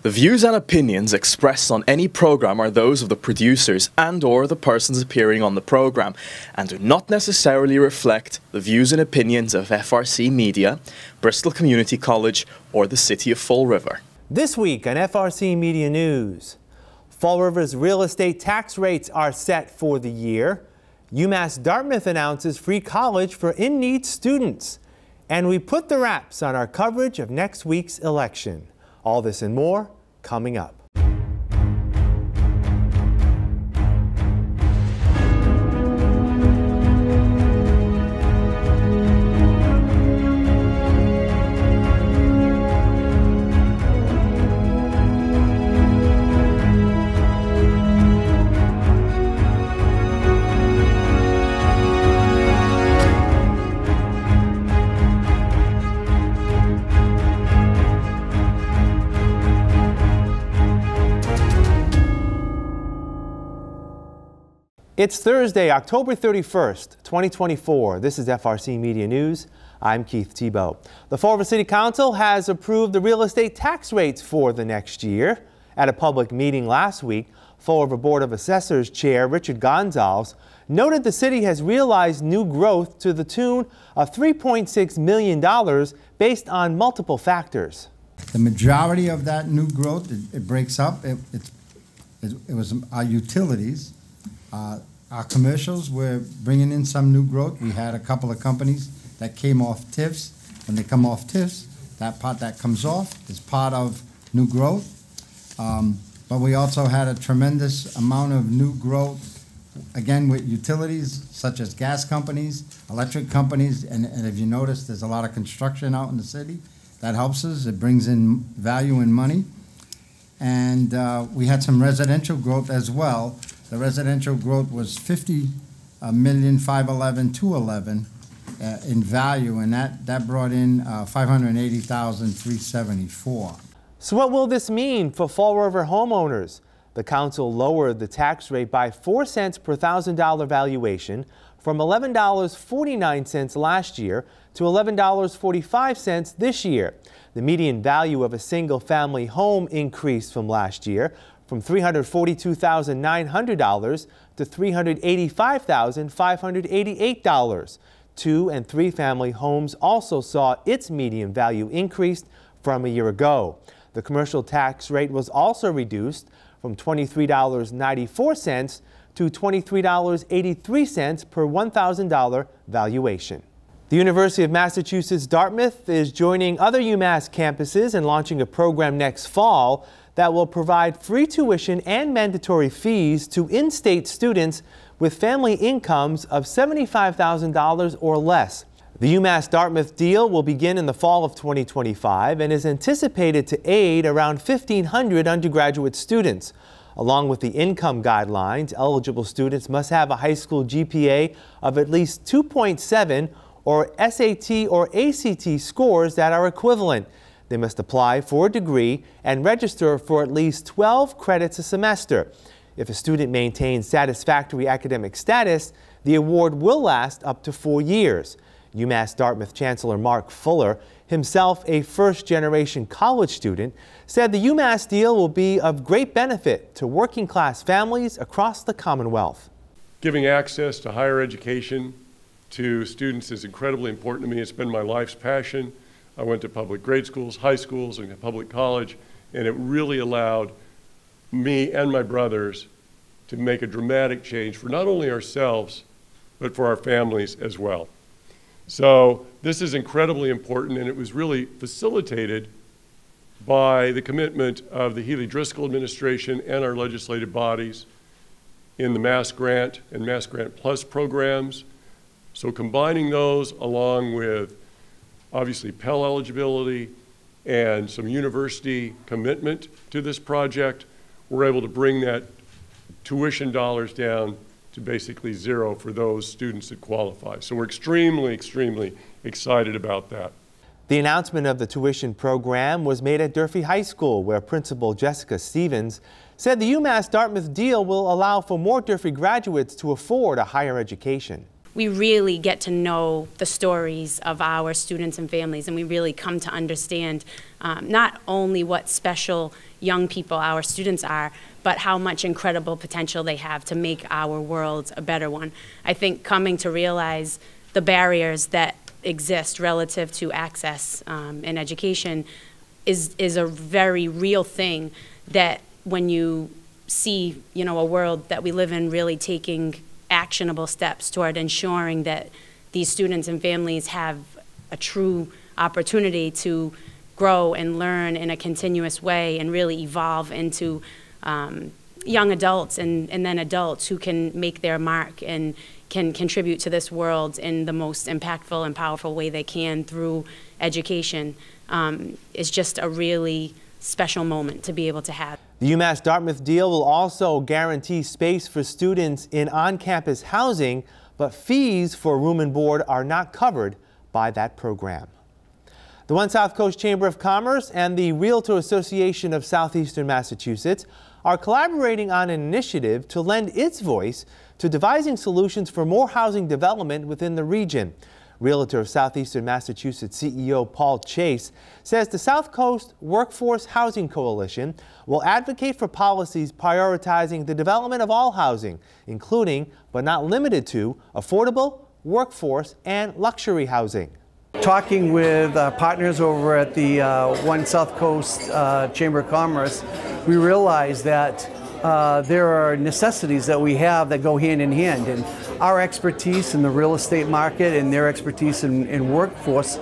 The views and opinions expressed on any program are those of the producers and/or the persons appearing on the program and do not necessarily reflect the views and opinions of FRCmedia, Bristol Community College, or the City of Fall River. This week on FRCmedia News, Fall River's real estate tax rates are set for the year. UMass Dartmouth announces free college for in-need students. And we put the wraps on our coverage of next week's election. All this and more coming up. It's Thursday, October 31st, 2024. This is FRCmedia News. I'm Keith Tebow. The Fall River City Council has approved the real estate tax rates for the next year. At a public meeting last week, Fall River Board of Assessors Chair Richard Gonzalez noted the city has realized new growth to the tune of $3.6 million based on multiple factors. The majority of that new growth, it breaks up. It was our utilities. Our commercials, we're bringing in some new growth. We had a couple of companies that came off TIFs. When they come off TIFs, that part that comes off is part of new growth. But we also had a tremendous amount of new growth, again, with utilities such as gas companies, electric companies, and if you notice, there's a lot of construction out in the city. That helps us. It brings in value and money. And we had some residential growth as well. The residential growth was $50,511,211 in value, and that brought in $580,374. So what will this mean for Fall River homeowners? The council lowered the tax rate by 4 cents per $1,000 valuation from $11.49 last year to $11.45 this year. The median value of a single-family home increased from last year from $342,900 to $385,588. 2- and 3-family homes also saw its median value increased from a year ago. The commercial tax rate was also reduced from $23.94 to $23.83 per $1,000 valuation. The University of Massachusetts Dartmouth is joining other UMass campuses and launching a program next fall that will provide free tuition and mandatory fees to in-state students with family incomes of $75,000 or less. The UMass Dartmouth deal will begin in the fall of 2025 and is anticipated to aid around 1,500 undergraduate students. Along with the income guidelines, eligible students must have a high school GPA of at least 2.7 or SAT or ACT scores that are equivalent. They must apply for a degree and register for at least 12 credits a semester. If a student maintains satisfactory academic status, the award will last up to 4 years. UMass Dartmouth Chancellor Mark Fuller, himself a first-generation college student, said the UMass deal will be of great benefit to working-class families across the Commonwealth. Giving access to higher education to students is incredibly important to me. It's been my life's passion. I went to public grade schools, high schools, and a public college, and it really allowed me and my brothers to make a dramatic change for not only ourselves, but for our families as well. So this is incredibly important, and it was really facilitated by the commitment of the Healy Driscoll administration and our legislative bodies in the Mass Grant and Mass Grant Plus programs. So combining those along with obviously Pell eligibility and some university commitment to this project, we're able to bring that tuition dollars down to basically zero for those students that qualify. So we're extremely, extremely excited about that. The announcement of the tuition program was made at Durfee High School, where Principal Jessica Stevens said the UMass Dartmouth deal will allow for more Durfee graduates to afford a higher education. we really get to know the stories of our students and families, and we really come to understand not only what special young people our students are, but how much incredible potential they have to make our world a better one. I think coming to realize the barriers that exist relative to access in education is a very real thing, that when you see, you know, a world that we live in really taking actionable steps toward ensuring that these students and families have a true opportunity to grow and learn in a continuous way and really evolve into young adults and then adults who can make their mark and can contribute to this world in the most impactful and powerful way they can through education, is just a really special moment to be able to have. The UMass Dartmouth deal will also guarantee space for students in on-campus housing, but fees for room and board are not covered by that program. The One South Coast Chamber of Commerce and the Realtor Association of Southeastern Massachusetts are collaborating on an initiative to lend its voice to devising solutions for more housing development within the region. Realtor of Southeastern Massachusetts CEO Paul Chase says the South Coast Workforce Housing Coalition will advocate for policies prioritizing the development of all housing, including but not limited to affordable, workforce, and luxury housing. Talking with partners over at the One South Coast Chamber of Commerce, we realized that there are necessities that we have that go hand in hand, and our expertise in the real estate market and their expertise in workforce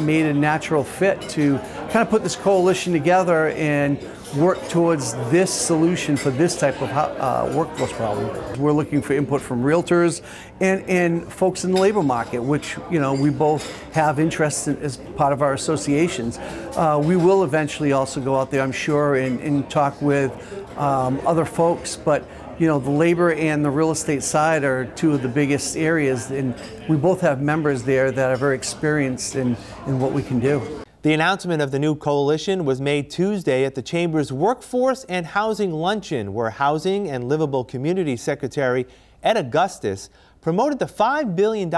made a natural fit to kind of put this coalition together and work towards this solution for this type of workforce problem. We're looking for input from realtors and folks in the labor market, which, you know, we both have interest in as part of our associations. We will eventually also go out there, I'm sure, and talk with other folks, but you know, the labor and the real estate side are two of the biggest areas, and we both have members there that are very experienced in what we can do. The announcement of the new coalition was made Tuesday at the Chamber's Workforce and Housing Luncheon, where Housing and Livable Community Secretary Ed Augustus promoted the $5 billion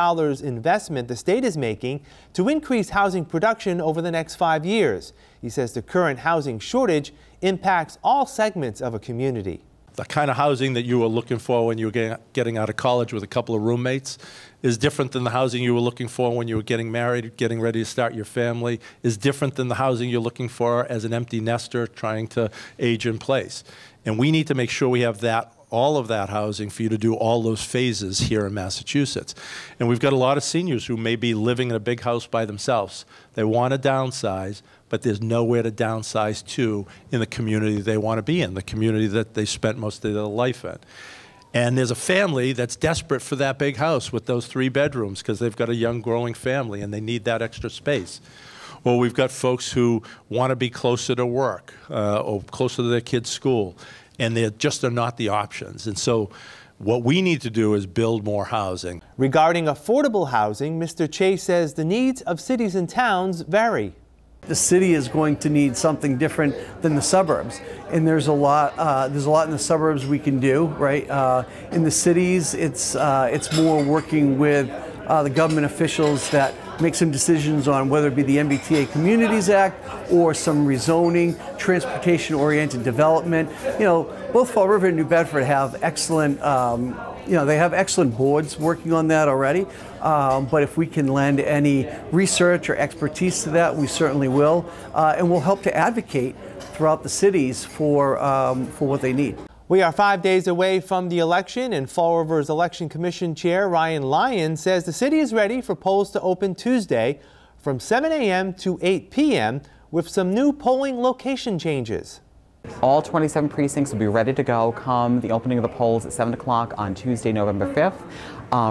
investment the state is making to increase housing production over the next 5 years. He says the current housing shortage impacts all segments of a community. The kind of housing that you were looking for when you were getting out of college with a couple of roommates is different than the housing you were looking for when you were getting married, getting ready to start your family, is different than the housing you're looking for as an empty nester trying to age in place. And we need to make sure we have that, all of that housing for you to do all those phases here in Massachusetts. And we've got a lot of seniors who may be living in a big house by themselves. They want to downsize, but there's nowhere to downsize to in the community they want to be in, the community that they spent most of their life in. And there's a family that's desperate for that big house with those 3 bedrooms because they've got a young growing family and they need that extra space. Or we've got folks who want to be closer to work or closer to their kids' school, and there just are not the options. And so what we need to do is build more housing. Regarding affordable housing, Mr. Chase says the needs of cities and towns vary. The city is going to need something different than the suburbs, and there's a lot in the suburbs we can do, right? In the cities, it's more working with the government officials that make some decisions on whether it be the MBTA Communities Act or some rezoning, transportation-oriented development. You know, both Fall River and New Bedford have excellent, they have excellent boards working on that already. But if we can lend any research or expertise to that, we certainly will, and we'll help to advocate throughout the cities for what they need. We are 5 days away from the election, and Fall River's Election Commission Chair Ryan Lyon says the city is ready for polls to open Tuesday from 7 a.m. to 8 p.m. with some new polling location changes. All 27 precincts will be ready to go come the opening of the polls at 7 o'clock on Tuesday, November 5th.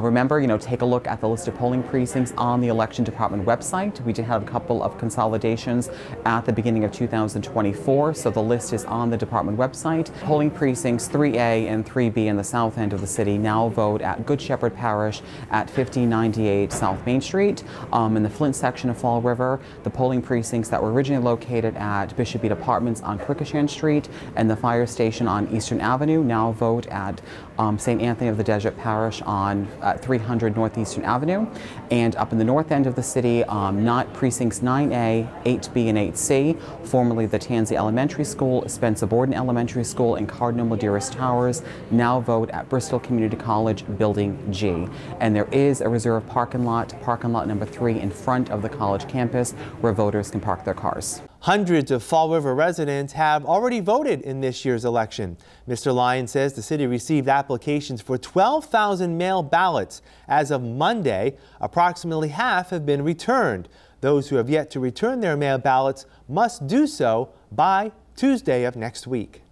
Remember, take a look at the list of polling precincts on the Election Department website. We did have a couple of consolidations at the beginning of 2024, so the list is on the department website. Polling precincts 3A and 3B in the south end of the city now vote at Good Shepherd Parish at 1598 South Main Street. In the Flint section of Fall River, the polling precincts that were originally located at Bishop Beat Apartments on Quikasham Street and the fire station on Eastern Avenue now vote at St. Anthony of the Desert Parish on on 300 Northeastern Avenue. And up in the north end of the city, not precincts 9A, 8B, and 8C, formerly the Tansy Elementary School, Spencer Borden Elementary School, and Cardinal Medeiros Towers, now vote at Bristol Community College, Building G. And there is a reserved parking lot number 3 in front of the college campus where voters can park their cars. Hundreds of Fall River residents have already voted in this year's election. Mr. Lyon says the city received applications for 12,000 mail ballots. As of Monday, approximately half have been returned. Those who have yet to return their mail ballots must do so by Tuesday of next week.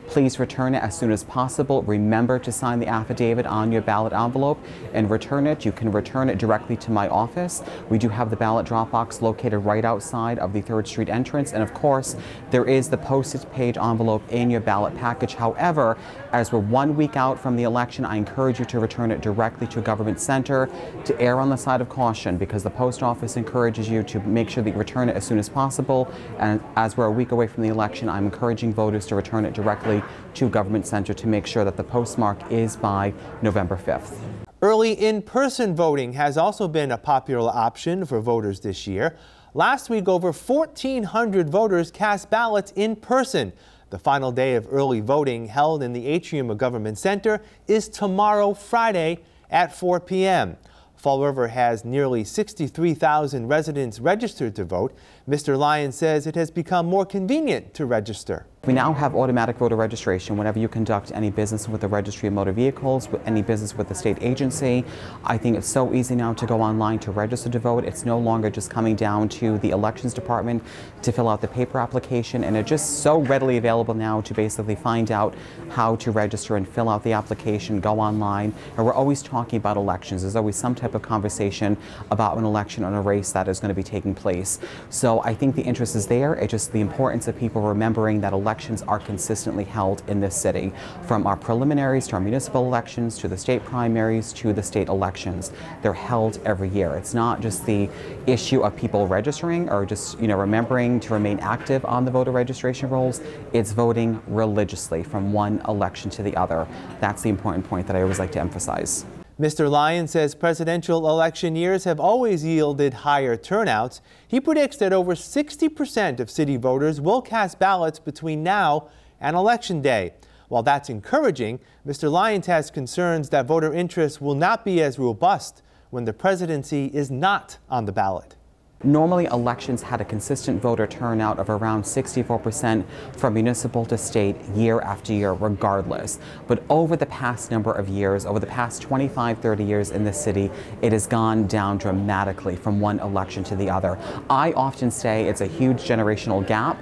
Please return it as soon as possible. Remember to sign the affidavit on your ballot envelope and return it. You can return it directly to my office. We do have the ballot drop box located right outside of the 3rd Street entrance. And of course, there is the postage page envelope in your ballot package. However, as we're 1 week out from the election, I encourage you to return it directly to a government center to err on the side of caution, because the post office encourages you to make sure that you return it as soon as possible. And as we're a week away from the election, I'm encouraging voters to return it directly to government center to make sure that the postmark is by November 5th. Early in-person voting has also been a popular option for voters this year. Last week, over 1,400 voters cast ballots in person. The final day of early voting, held in the atrium of Government Center, is tomorrow, Friday, at 4 p.m. Fall River has nearly 63,000 residents registered to vote. Mr. Lyon says it has become more convenient to register. We now have automatic voter registration whenever you conduct any business with the Registry of Motor Vehicles, with any business with the state agency. I think it's so easy now to go online to register to vote. It's no longer just coming down to the elections department to fill out the paper application, and it's just so readily available now to basically find out how to register and fill out the application, go online. And we're always talking about elections. There's always some type of conversation about an election or a race that is going to be taking place. So I think the interest is there. It's just the importance of people remembering that elections are consistently held in this city, from our preliminaries to our municipal elections to the state primaries to the state elections. They're held every year. It's not just the issue of people registering or just, remembering to remain active on the voter registration rolls. It's voting religiously from one election to the other. That's the important point that I always like to emphasize. Mr. Lyon says presidential election years have always yielded higher turnouts. He predicts that over 60% of city voters will cast ballots between now and Election Day. While that's encouraging, Mr. Lyon has concerns that voter interest will not be as robust when the presidency is not on the ballot. Normally, elections had a consistent voter turnout of around 64% from municipal to state year after year, regardless. But over the past number of years, over the past 25, 30 years in this city, it has gone down dramatically from one election to the other. I often say it's a huge generational gap.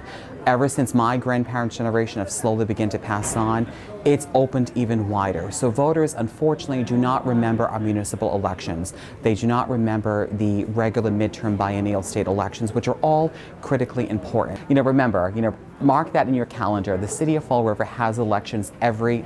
Ever since my grandparents' generation have slowly begun to pass on, it's opened even wider. So voters, unfortunately, do not remember our municipal elections. They do not remember the regular midterm biennial state elections, which are all critically important. Remember, mark that in your calendar. The city of Fall River has elections every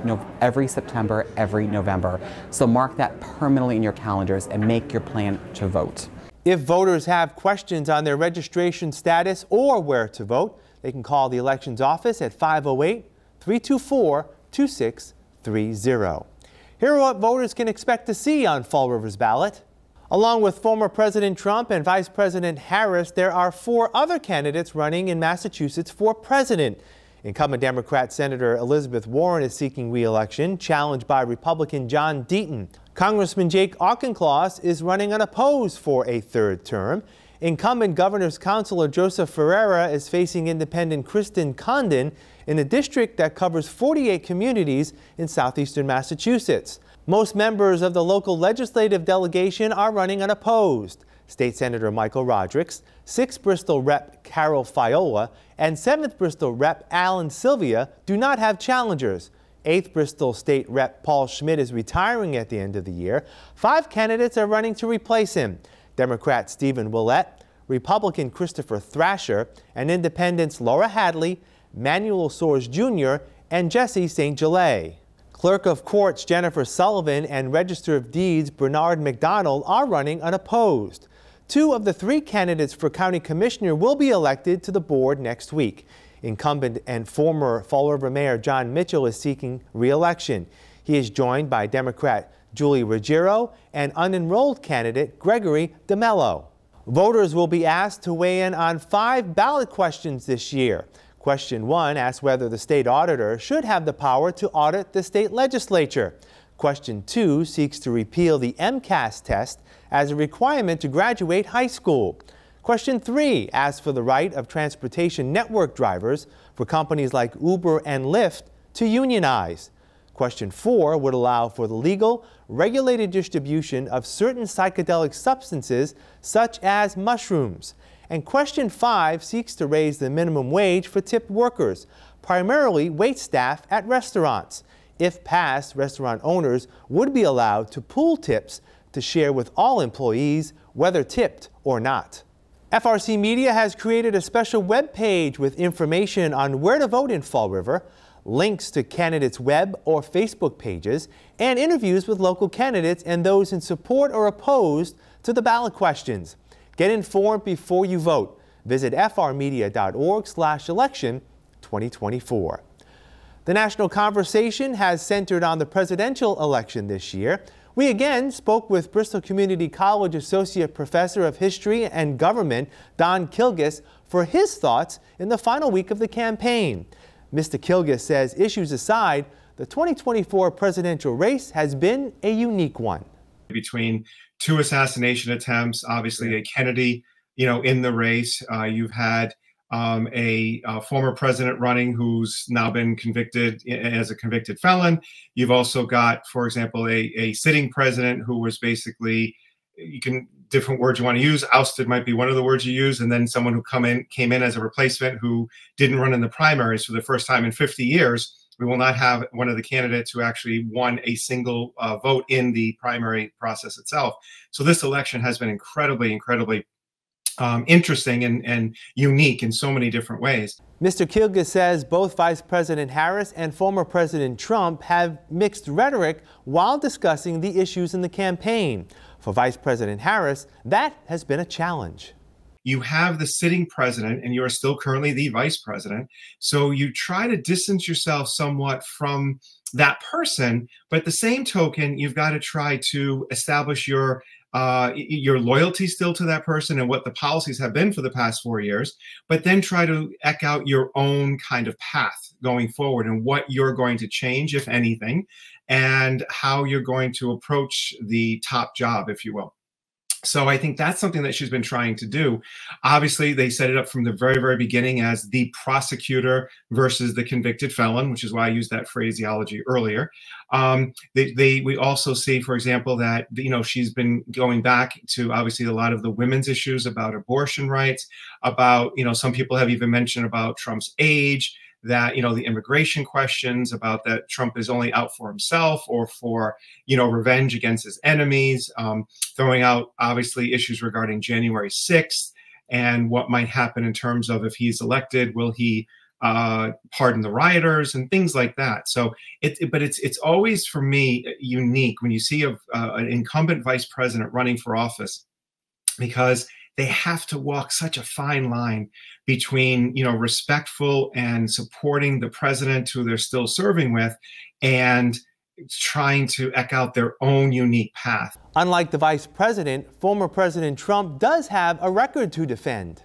September, every November. So mark that permanently in your calendars and make your plan to vote. If voters have questions on their registration status or where to vote, they can call the elections office at 508-324-2630. Here are what voters can expect to see on Fall River's ballot. Along with former President Trump and Vice President Harris, there are 4 other candidates running in Massachusetts for president. Incumbent Democrat Senator Elizabeth Warren is seeking re-election, challenged by Republican John Deaton. Congressman Jake Auchincloss is running unopposed for a 3rd term. Incumbent Governor's Councilor Joseph Ferreira is facing independent Kristen Condon in a district that covers 48 communities in southeastern Massachusetts. Most members of the local legislative delegation are running unopposed. State Senator Michael Rodrigues, 6th Bristol Rep. Carol Fiola, and 7th Bristol Rep. Alan Sylvia do not have challengers. 8th Bristol State Rep. Paul Schmidt is retiring at the end of the year. 5 candidates are running to replace him: Democrat Stephen Willett, Republican Christopher Thrasher, and Independents Laura Hadley, Manuel Soares Jr., and Jesse St. Gelais. Clerk of Courts Jennifer Sullivan and Register of Deeds Bernard McDonald are running unopposed. 2 of the 3 candidates for County Commissioner will be elected to the board next week. Incumbent and former Fall River Mayor John Mitchell is seeking re-election. He is joined by Democrat Julie Ruggiero, and unenrolled candidate Gregory DeMello. Voters will be asked to weigh in on 5 ballot questions this year. Question 1 asks whether the state auditor should have the power to audit the state legislature. Question 2 seeks to repeal the MCAS test as a requirement to graduate high school. Question 3 asks for the right of transportation network drivers for companies like Uber and Lyft to unionize. Question 4 would allow for the legal, regulated distribution of certain psychedelic substances such as mushrooms. And question 5 seeks to raise the minimum wage for tipped workers, primarily waitstaff at restaurants. If passed, restaurant owners would be allowed to pool tips to share with all employees, whether tipped or not. FRC Media has created a special web page with information on where to vote in Fall River, links to candidates' web or Facebook pages, and interviews with local candidates and those in support or opposed to the ballot questions. Get informed before you vote. Visit frmedia.org/election 2024. The national conversation has centered on the presidential election this year. We again spoke with Bristol Community College Associate Professor of History and Government, Don Kilgus, for his thoughts in the final week of the campaign. Mr. Kilgus says, issues aside, the 2024 presidential race has been a unique one. Between 2 assassination attempts, obviously a Kennedy, in the race. You've had a former president running who's now been convicted as a convicted felon. You've also got, for example, a sitting president who was basically, different words you want to use, ousted might be one of the words you use, and then someone who came in as a replacement who didn't run in the primaries for the first time in 50 years. We will not have one of the candidates who actually won a single vote in the primary process itself. So this election has been incredibly interesting and unique in so many different ways. Mr. Kilgus says both Vice President Harris and former President Trump have mixed rhetoric while discussing the issues in the campaign. For Vice President Harris, that has been a challenge. You have the sitting president, and you are still currently the vice president. So you try to distance yourself somewhat from that person, but at the same token, you've got to try to establish your loyalty still to that person and what the policies have been for the past 4 years, but then try to eke out your own kind of path going forward and what you're going to change, if anything, and how you're going to approach the top job, if you will. So I think that's something that she's been trying to do. Obviously, they set it up from the very beginning as the prosecutor versus the convicted felon, which is why I used that phraseology earlier. We also see, for example, that she's been going back to obviously a lot of the women's issues about abortion rights, about some people have even mentioned about Trump's age, that the immigration questions, about that Trump is only out for himself or for revenge against his enemies, throwing out obviously issues regarding January 6th and what might happen in terms of if he's elected, will he pardon the rioters and things like that. So it's always for me unique when you see an incumbent vice president running for office, because they have to walk such a fine line between, respectful and supporting the president who they're still serving with and trying to eke out their own unique path. Unlike the vice president, former President Trump does have a record to defend.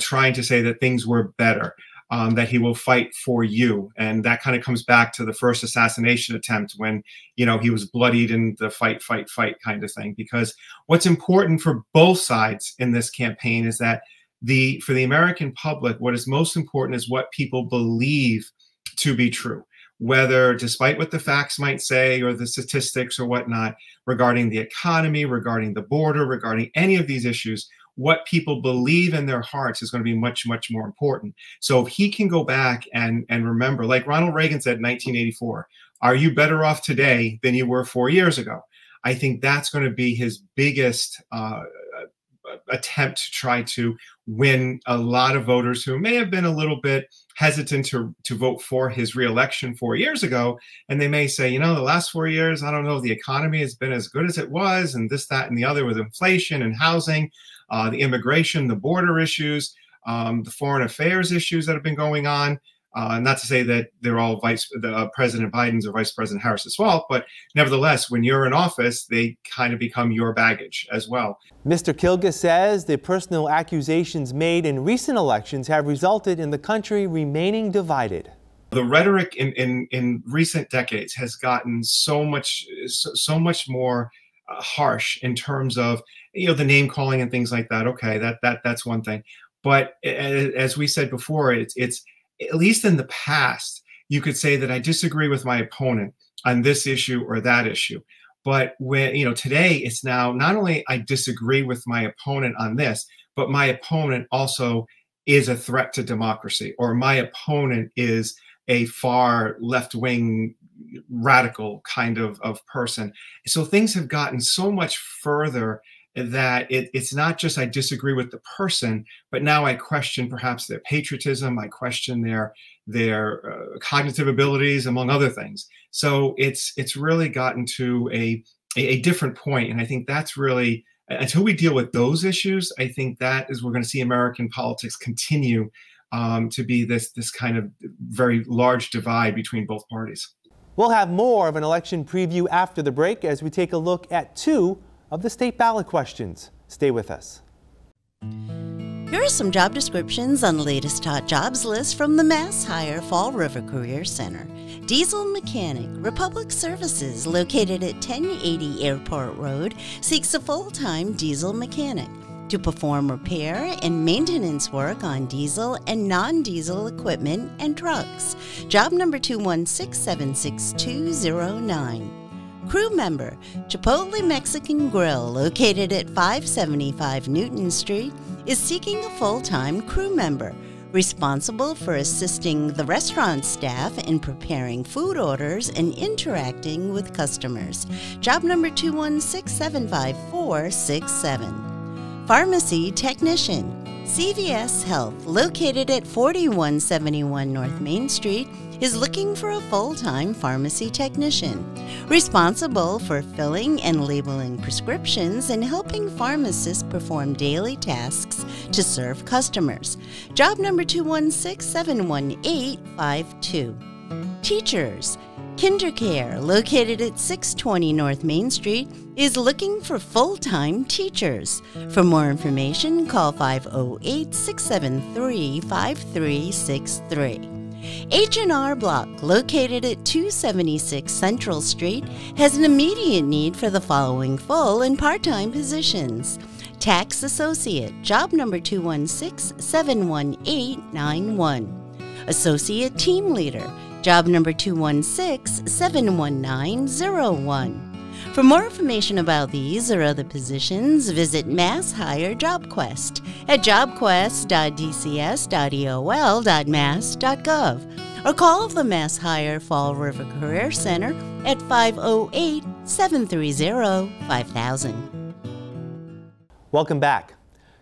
Trying to say that things were better, that he will fight for you. And that kind of comes back to the first assassination attempt when, he was bloodied in the fight kind of thing. Because what's important for both sides in this campaign is that for the American public, what is most important is what people believe to be true. Whether, despite what the facts might say or the statistics or whatnot, regarding the economy, regarding the border, regarding any of these issues, what people believe in their hearts is going to be much more important. So if he can go back and remember, like Ronald Reagan said in 1984, are you better off today than you were 4 years ago? I think that's going to be his biggest attempt to try to win a lot of voters who may have been a little bit hesitant to vote for his reelection 4 years ago. And they may say, the last 4 years, I don't know if the economy has been as good as it was, and this, that, and the other with inflation and housing, the immigration, the border issues, the foreign affairs issues that have been going on. Not to say that they're all President Biden's or Vice President Harris's fault, but nevertheless, when you're in office, they kind of become your baggage as well. Mr. Kilgus says the personal accusations made in recent elections have resulted in the country remaining divided. The rhetoric in recent decades has gotten so much more harsh in terms of, you know, the name calling and things like that. Okay, that's one thing, but as we said before, it's at least in the past, you could say that I disagree with my opponent on this issue or that issue. But when, you know, today it's now not only I disagree with my opponent on this, but my opponent also is a threat to democracy, or my opponent is a far left-wing radical kind of person. So things have gotten so much further that it's not just I disagree with the person, but now I question perhaps their patriotism, I question their cognitive abilities, among other things. So it's really gotten to a different point, and I think that's really, until we deal with those issues, I think that is we're going to see American politics continue to be this kind of very large divide between both parties. We'll have more of an election preview after the break as we take a look at 2 of the state ballot questions. Stay with us. Here are some job descriptions on the latest hot jobs list from the Mass Hire Fall River Career Center. Diesel mechanic, Republic Services, located at 1080 Airport Road, seeks a full-time diesel mechanic to perform repair and maintenance work on diesel and non-diesel equipment and trucks. Job number 216-76209. Crew member, Chipotle Mexican Grill, located at 575 Newton Street, is seeking a full-time crew member responsible for assisting the restaurant staff in preparing food orders and interacting with customers. Job number 216-75467. Pharmacy technician, CVS Health, located at 4171 North Main Street, is looking for a full-time pharmacy technician, responsible for filling and labeling prescriptions and helping pharmacists perform daily tasks to serve customers. Job number 216-71852. Teachers, KinderCare, located at 620 North Main Street, is looking for full-time teachers. For more information, call 508-673-5363. H&R Block, located at 276 Central Street, has an immediate need for the following full and part-time positions. Tax Associate, job number 216-71891. Associate Team Leader, job number 216-71901. For more information about these or other positions, visit Mass Hire JobQuest at jobquest.dcs.eol.mass.gov or call the Mass Hire Fall River Career Center at 508-730-5000. Welcome back.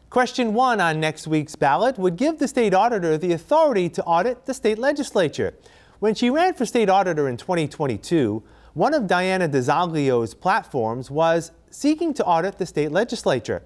Question 1 on next week's ballot would give the state auditor the authority to audit the state legislature. When she ran for state auditor in 2022, one of Diana DiZoglio's platforms was seeking to audit the state legislature.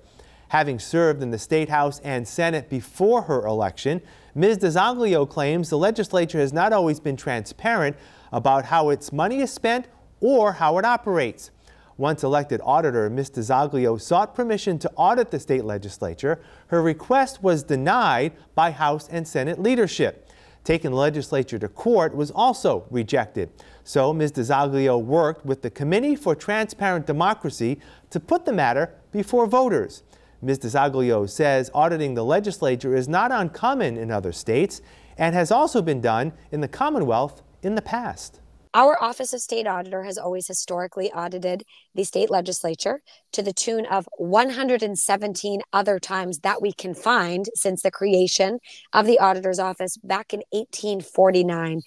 Having served in the State House and Senate before her election, Ms. DiZoglio claims the legislature has not always been transparent about how its money is spent or how it operates. Once elected auditor, Ms. DiZoglio sought permission to audit the state legislature. Her request was denied by House and Senate leadership. Taking the legislature to court was also rejected. So Ms. DiZoglio worked with the Committee for Transparent Democracy to put the matter before voters. Ms. DiZoglio says auditing the legislature is not uncommon in other states and has also been done in the Commonwealth in the past. Our Office of State Auditor has always historically audited the state legislature to the tune of 117 other times that we can find since the creation of the Auditor's Office back in 1849.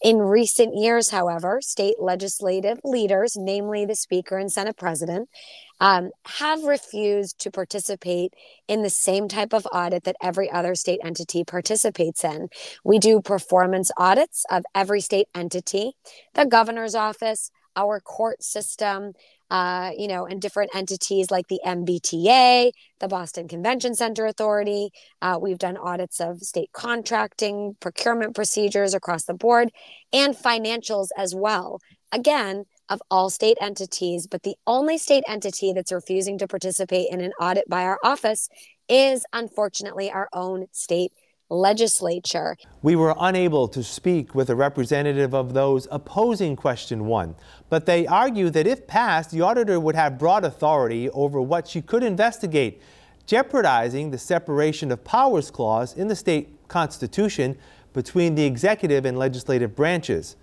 In recent years, however, state legislative leaders, namely the Speaker and Senate President, have refused to participate in the same type of audit that every other state entity participates in. We do performance audits of every state entity, the governor's office, our court system, and different entities like the MBTA, the Boston Convention Center Authority. We've done audits of state contracting, procurement procedures across the board, and financials as well. Again, of all state entities, but the only state entity that's refusing to participate in an audit by our office is, unfortunately, our own state legislature. We were unable to speak with a representative of those opposing question 1, but they argue that if passed, the auditor would have broad authority over what she could investigate, jeopardizing the separation of powers clause in the state constitution between the executive and legislative branches.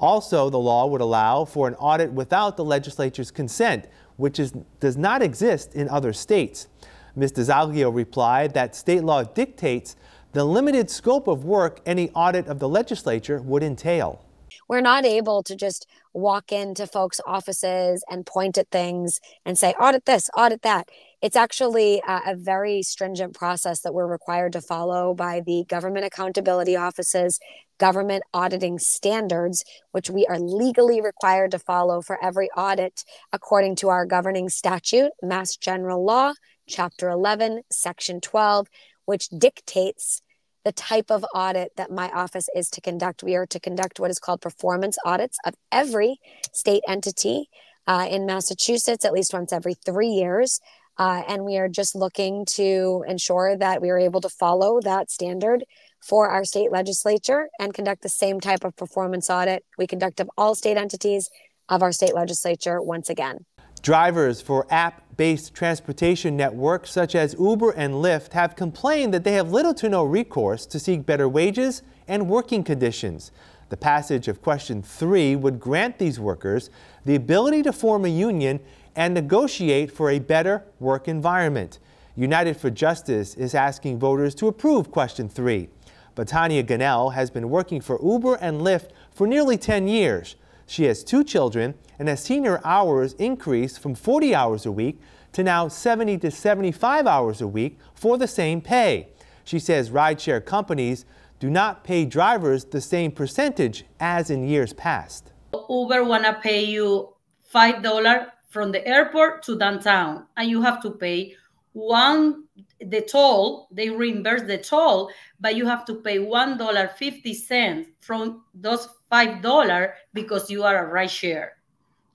Also, the law would allow for an audit without the legislature's consent, which does not exist in other states. Ms. DeZaglio replied that state law dictates the limited scope of work any audit of the legislature would entail. We're not able to just walk into folks' offices and point at things and say, audit this, audit that. It's actually a very stringent process that we're required to follow by the government accountability offices, government auditing standards, which we are legally required to follow for every audit according to our governing statute, Mass General Law, Chapter 11, Section 12, which dictates the type of audit that my office is to conduct. We are to conduct what is called performance audits of every state entity in Massachusetts, at least once every 3 years. And we are just looking to ensure that we are able to follow that standard for our state legislature and conduct the same type of performance audit we conduct of all state entities of our state legislature once again. Drivers for app-based transportation networks such as Uber and Lyft have complained that they have little to no recourse to seek better wages and working conditions. The passage of question 3 would grant these workers the ability to form a union and negotiate for a better work environment. United for Justice is asking voters to approve question 3. But Tanya Ganell has been working for Uber and Lyft for nearly 10 years. She has 2 children and has seen her hours increase from 40 hours a week to now 70 to 75 hours a week for the same pay. She says rideshare companies do not pay drivers the same percentage as in years past. Uber wanna pay you $5 from the airport to downtown, and you have to pay the toll. They reimburse the toll, but you have to pay $1.50 from those $5 because you are a rideshare.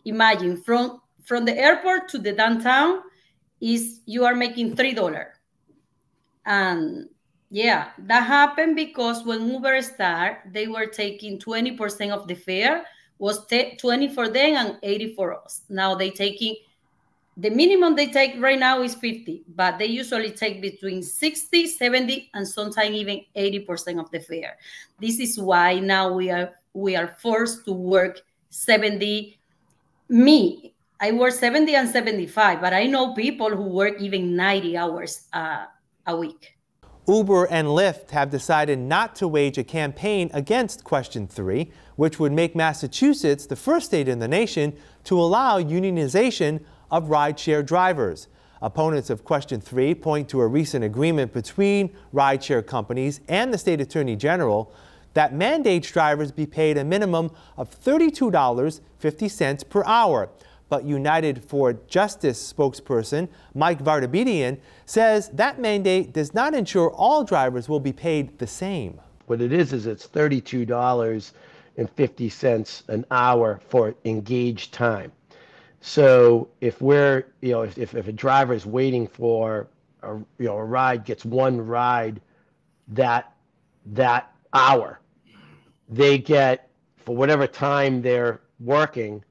Imagine from the airport to the downtown you are making $3. And yeah, that happened because when Uber started, they were taking 20% of the fare, was 20 for them and 80 for us. Now they taking, the minimum they take right now is 50, but they usually take between 60, 70, and sometimes even 80% of the fare. This is why now we are forced to work 70. Me, I work 70 and 75, but I know people who work even 90 hours a week. Uber and Lyft have decided not to wage a campaign against question 3, which would make Massachusetts the first state in the nation to allow unionization of rideshare drivers. Opponents of question 3 point to a recent agreement between rideshare companies and the state attorney general that mandates drivers be paid a minimum of $32.50 per hour. But United for Justice spokesperson Mike Vartabedian says that mandate does not ensure all drivers will be paid the same. What it is it's $32.50 an hour for engaged time. So if we're, if a driver is waiting for a ride, gets one ride that hour, they get, for whatever time they're working,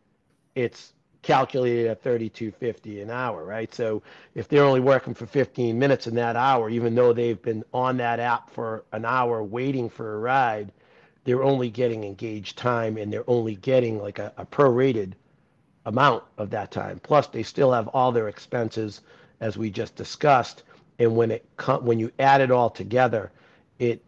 it's calculated at $32.50 an hour, right? So if they're only working for 15 minutes in that hour, even though they've been on that app for an hour waiting for a ride, they're only getting engaged time, and they're only getting like a prorated amount of that time. Plus, they still have all their expenses, as we just discussed. And when you add it all together, it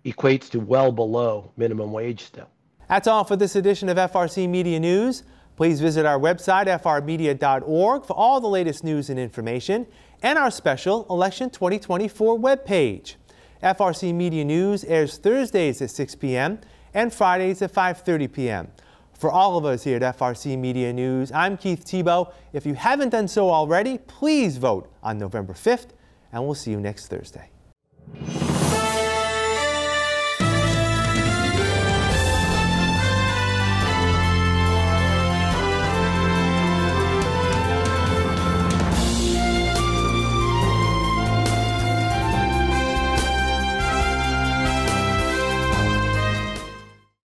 equates to well below minimum wage still. That's all for this edition of FRC Media News. Please visit our website, frmedia.org, for all the latest news and information, and our special Election 2024 webpage. FRC Media News airs Thursdays at 6 p.m. and Fridays at 5:30 p.m. For all of us here at FRC Media News, I'm Keith Tebow. If you haven't done so already, please vote on November 5th, and we'll see you next Thursday.